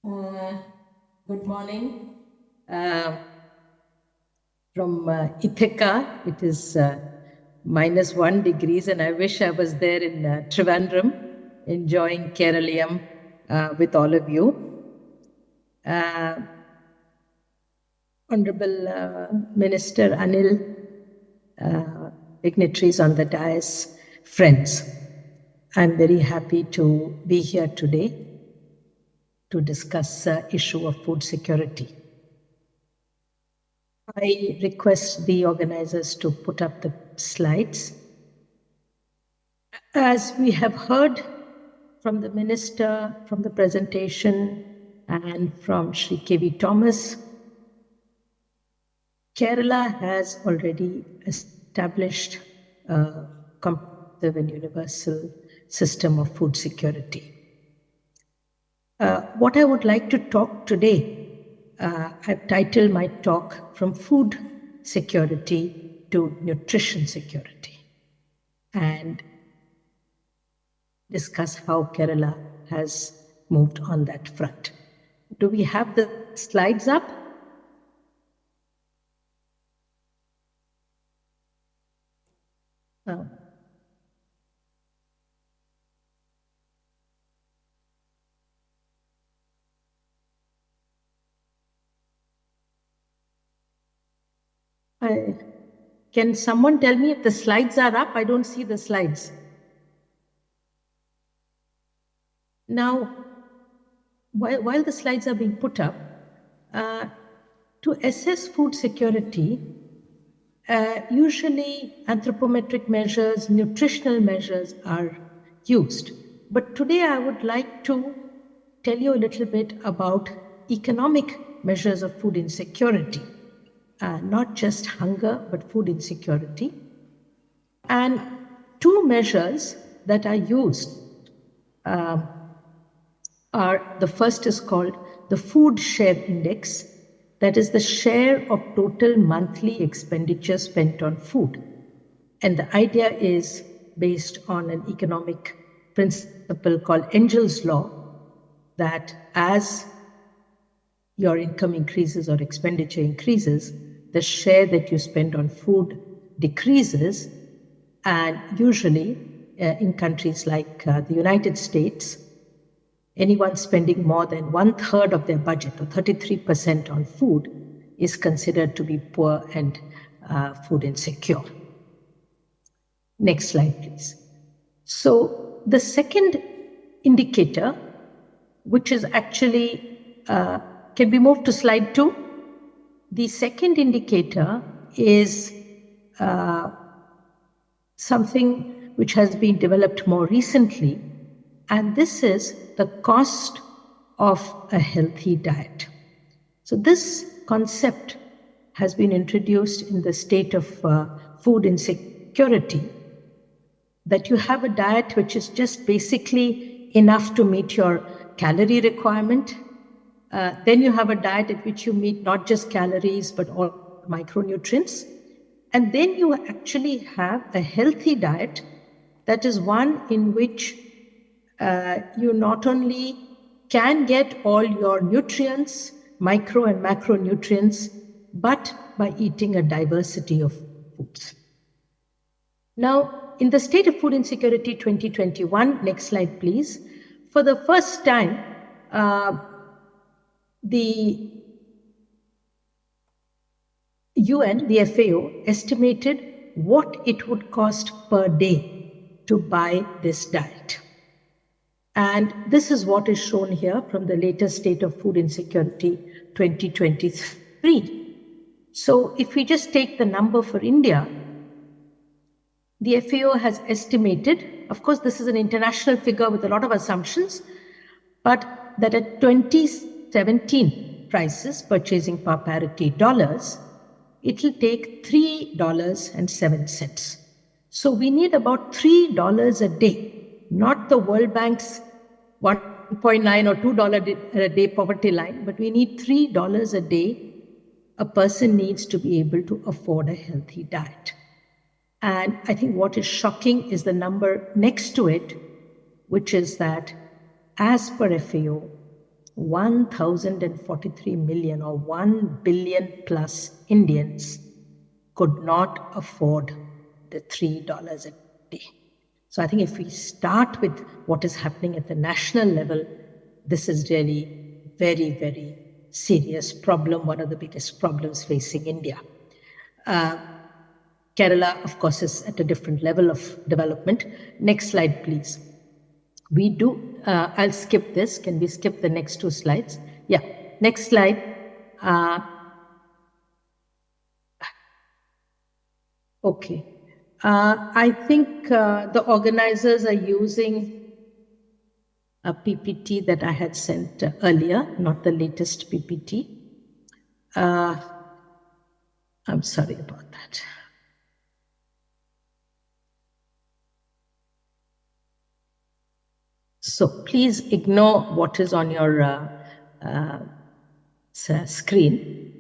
Uh, Good morning. From Ithaca, it is -1 degrees, and I wish I was there in Trivandrum, enjoying Keraleeyam with all of you. Honorable Minister Anil, dignitaries on the dais, friends, I'm very happy to be here today to discuss the issue of food security. I request the organizers to put up the slides. As we have heard from the minister, from the presentation, and from Sri K.V. Thomas, Kerala has already established a comprehensive and universal system of food security. What I would like to talk today, I've titled my talk From Food Security to Nutrition Security, and discuss how Kerala has moved on that front. Do we have the slides up? No. Can someone tell me if the slides are up? I don't see the slides. Now, while the slides are being put up, to assess food security, usually anthropometric measures, nutritional measures are used. But today I would like to tell you a little bit about economic measures of food insecurity, not just hunger, but food insecurity. And two measures that are used are, the first is called the Food Share Index, that is the share of total monthly expenditure spent on food. And the idea is based on an economic principle called Engel's law, that as your income increases or expenditure increases, the share that you spend on food decreases. And usually in countries like the United States, anyone spending more than 1/3 of their budget, or 33% on food, is considered to be poor and food insecure. Next slide, please. So the second indicator, which is actually, can we move to slide 2? The second indicator is something which has been developed more recently, and this is the cost of a healthy diet. So this concept has been introduced in the state of food insecurity, that you have a diet which is just basically enough to meet your calorie requirement. Then you have a diet at which you meet not just calories, but all micronutrients. And then you actually have a healthy diet, that is one in which you not only can get all your nutrients, micro and macronutrients, but by eating a diversity of foods. Now, in the State of Food Insecurity 2021, next slide please, for the first time, the UN, the FAO, estimated what it would cost per day to buy this diet. And this is what is shown here from the latest State of Food Insecurity 2023. So if we just take the number for India, the FAO has estimated, of course this is an international figure with a lot of assumptions, but that at 2017 prices, purchasing power parity dollars, it will take $3.07. So we need about $3 a day, not the World Bank's 1.9 or $2 a day poverty line, but we need $3 a day a person needs to be able to afford a healthy diet. And I think what is shocking is the number next to it, which is that as per FAO, 1,043 million or 1 billion plus Indians could not afford the $3 a day. So I think if we start with what is happening at the national level, this is really very, very serious problem, one of the biggest problems facing India. Kerala, of course, is at a different level of development. Next slide, please. We do, I'll skip this. Can we skip the next two slides? Yeah, next slide. Okay. I think the organizers are using a PPT that I had sent earlier, not the latest PPT. I'm sorry about that. So please ignore what is on your screen.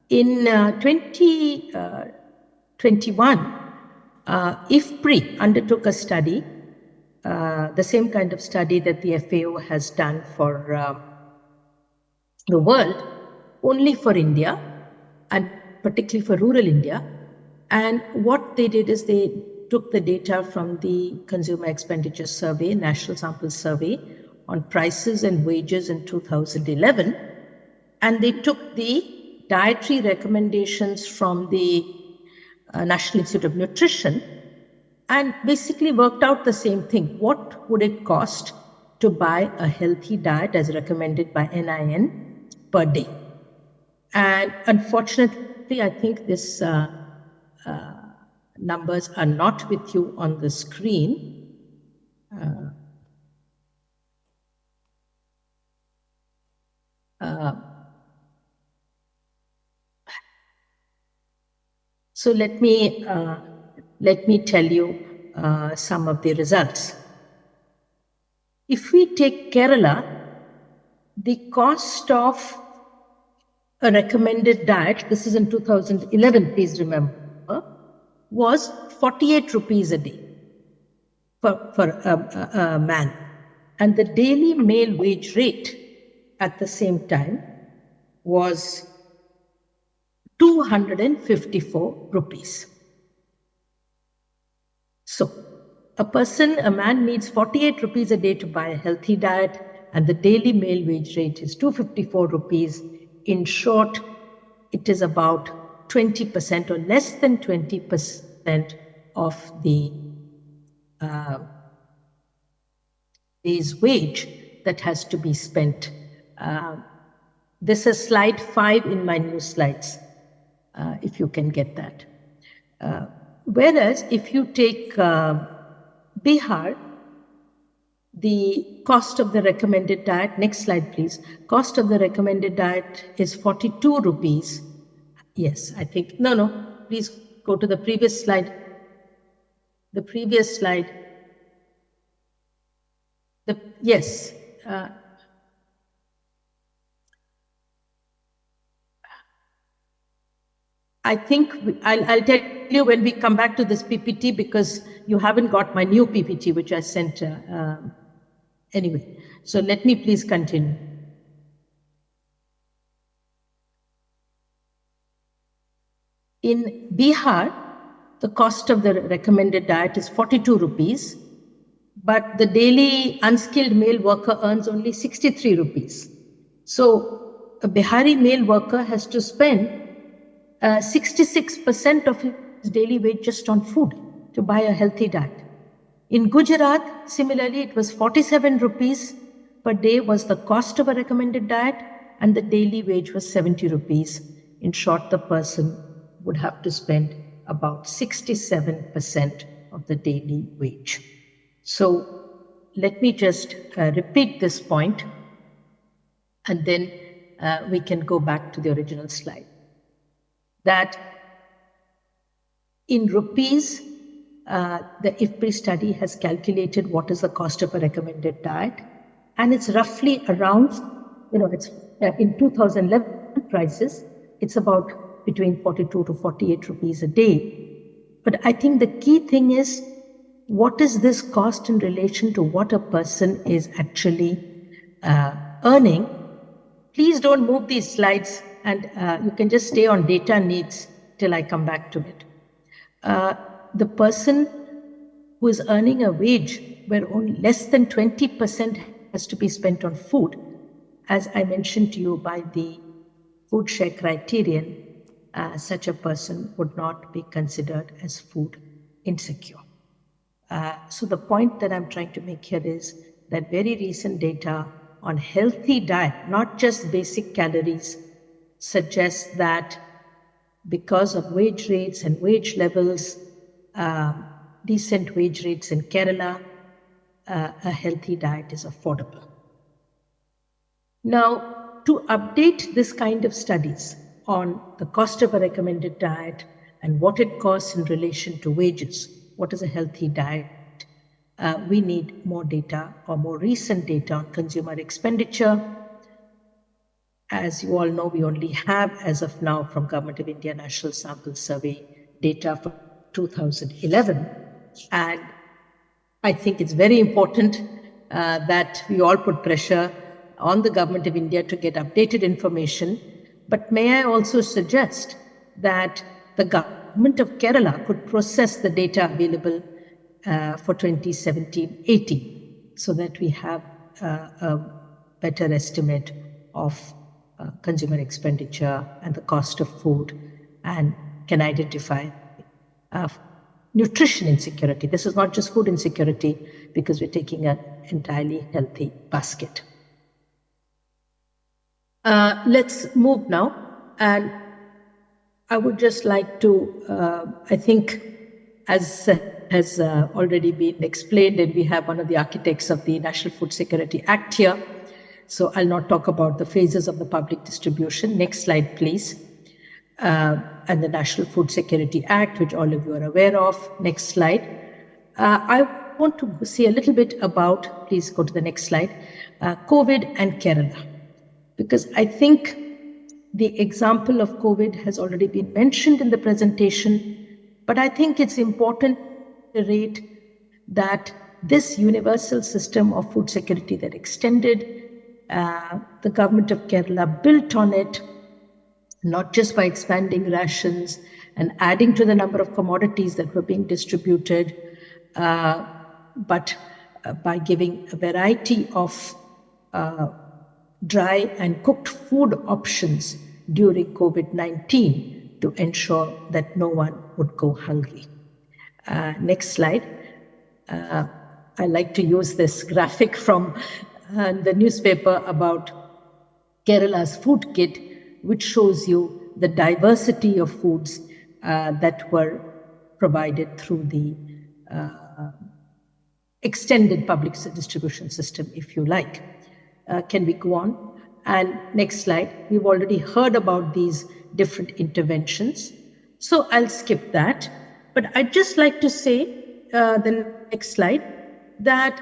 In 2021, IFPRI undertook a study, the same kind of study that the FAO has done for the world, only for India, and particularly for rural India. And what they did is they took the data from the Consumer Expenditure Survey, National Sample Survey, on prices and wages in 2011, and they took the dietary recommendations from the National Institute of Nutrition and basically worked out the same thing. What would it cost to buy a healthy diet as recommended by NIN per day? And unfortunately, I think this numbers are not with you on the screen. So let me tell you some of the results. If we take Kerala, the cost of a recommended diet, this is in 2011, please remember, was 48 rupees a day for a man. And the daily male wage rate at the same time was 254 rupees. So a man needs 48 rupees a day to buy a healthy diet, and the daily male wage rate is 254 rupees. In short, it is about 20% or less than 20% of the day's wage that has to be spent. This is slide 5 in my new slides, if you can get that. Whereas if you take Bihar, the cost of the recommended diet, next slide please, cost of the recommended diet is 42 rupees. Yes, I think, no, please go to the previous slide. The previous slide. Yes. I think I'll tell you when we come back to this PPT, because you haven't got my new PPT, which I sent anyway. So let me please continue. In Bihar, the cost of the recommended diet is 42 rupees, but the daily unskilled male worker earns only 63 rupees. So a Bihari male worker has to spend 66% of his daily wage just on food to buy a healthy diet. In Gujarat, similarly, it was 47 rupees per day was the cost of a recommended diet, and the daily wage was 70 rupees. In short, the person would have to spend about 67% of the daily wage. So let me just repeat this point, and then we can go back to the original slide. That in rupees, the IFPRI study has calculated what is the cost of a recommended diet, and it's roughly around, it's in 2011 prices, it's about between 42 to 48 rupees a day. But I think the key thing is, what is this cost in relation to what a person is actually earning, please don't move these slides, and you can just stay on data needs till I come back to it. The person who is earning a wage where only less than 20% has to be spent on food, as I mentioned to you by the food share criterion, such a person would not be considered as food insecure. So the point that I'm trying to make here is that very recent data on healthy diet, not just basic calories, suggests that because of wage rates and wage levels, decent wage rates in Kerala, a healthy diet is affordable. Now, to update this kind of studies on the cost of a recommended diet and what it costs in relation to wages, what is a healthy diet, we need more data or more recent data on consumer expenditure. As you all know, we only have, as of now, from Government of India National Sample Survey data for 2011. And I think it's very important that we all put pressure on the Government of India to get updated information. But may I also suggest that the Government of Kerala could process the data available for 2017-18 so that we have a better estimate of consumer expenditure and the cost of food, and can identify nutrition insecurity. This is not just food insecurity, because we're taking an entirely healthy basket. Let's move now, and I would just like to, I think, as has already been explained, and we have one of the architects of the National Food Security Act here, so I'll not talk about the phases of the public distribution. Next slide, please. And the National Food Security Act, which all of you are aware of. Next slide. I want to say a little bit about, please go to the next slide, COVID and Kerala. Because I think the example of COVID has already been mentioned in the presentation, but I think it's important to reiterate that this universal system of food security that extended, the government of Kerala built on it, not just by expanding rations and adding to the number of commodities that were being distributed, but by giving a variety of dry and cooked food options during COVID-19 to ensure that no one would go hungry. Next slide. I like to use this graphic from the newspaper about Kerala's food kit, which shows you the diversity of foods that were provided through the extended public distribution system, if you like. Can we go on? And next slide. We've already heard about these different interventions, so I'll skip that. But I'd just like to say, the next slide, that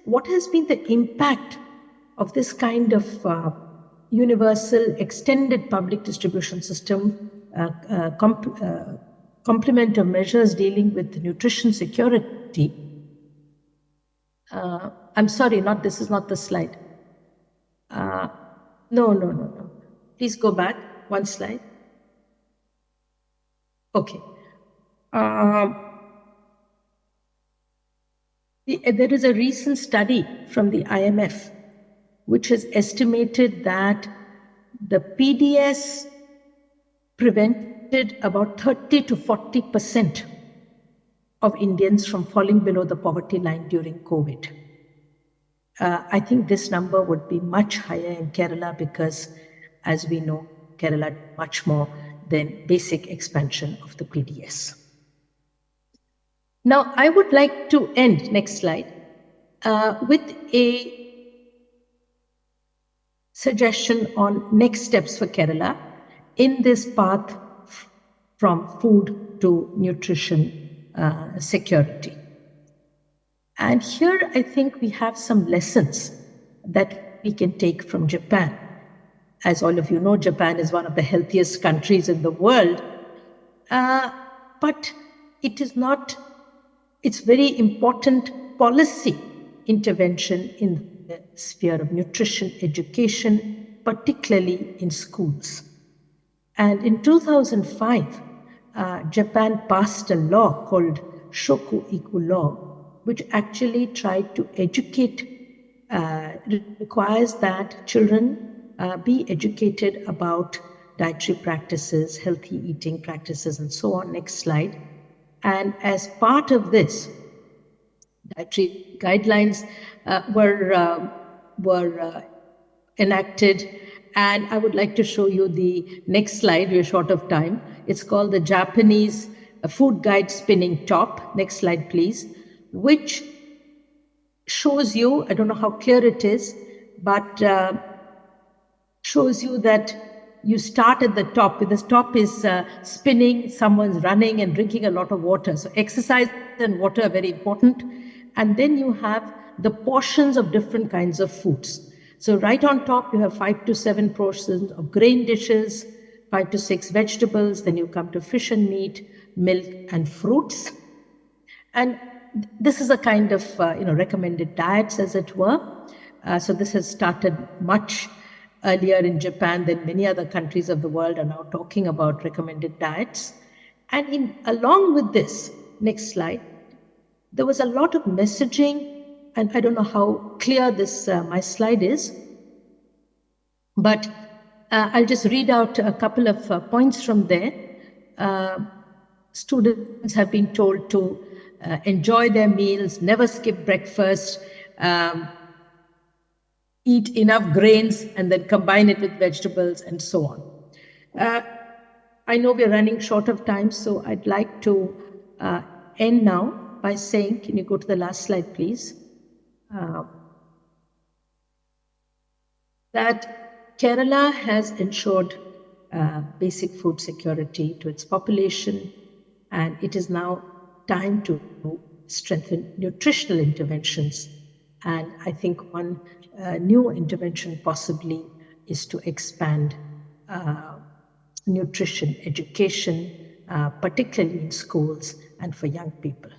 what has been the impact of this kind of universal extended public distribution system, complement of measures dealing with nutrition security. I'm sorry, this is not the slide. No. Please go back one slide. Okay. There is a recent study from the IMF which has estimated that the PDS prevented about 30 to 40% of Indians from falling below the poverty line during COVID. I think this number would be much higher in Kerala because, as we know, Kerala did much more than basic expansion of the PDS. Now, I would like to end, next slide, with a suggestion on next steps for Kerala in this path from food to nutrition security. And here I think we have some lessons that we can take from Japan. As all of you know, Japan is one of the healthiest countries in the world, but it's very important policy intervention in the sphere of nutrition education, particularly in schools. And in 2005, Japan passed a law called Shoku Iku Law, which actually tried to educate, requires that children be educated about dietary practices, healthy eating practices, and so on. Next slide. And as part of this, dietary guidelines were enacted. And I would like to show you the next slide. We're short of time. It's called the Japanese Food Guide Spinning Top. Next slide, please. Which shows you, I don't know how clear it is, but shows you that you start at the top. The top is spinning, someone's running and drinking a lot of water. So exercise and water are very important. And then you have the portions of different kinds of foods. So right on top, you have 5 to 7 portions of grain dishes, 5 to 6 vegetables. Then you come to fish and meat, milk and fruits. And this is a kind of recommended diets, as it were. So this has started much earlier in Japan than many other countries of the world are now talking about recommended diets. And along with this, next slide, there was a lot of messaging, and I don't know how clear this my slide is, but I'll just read out a couple of points from there. Students have been told to enjoy their meals, never skip breakfast, eat enough grains, and then combine it with vegetables, and so on. I know we're running short of time, so I'd like to end now by saying, can you go to the last slide, please? That Kerala has ensured basic food security to its population, and it is now time to strengthen nutritional interventions. And I think one new intervention possibly is to expand nutrition education, particularly in schools and for young people.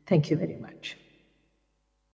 Thank you very much.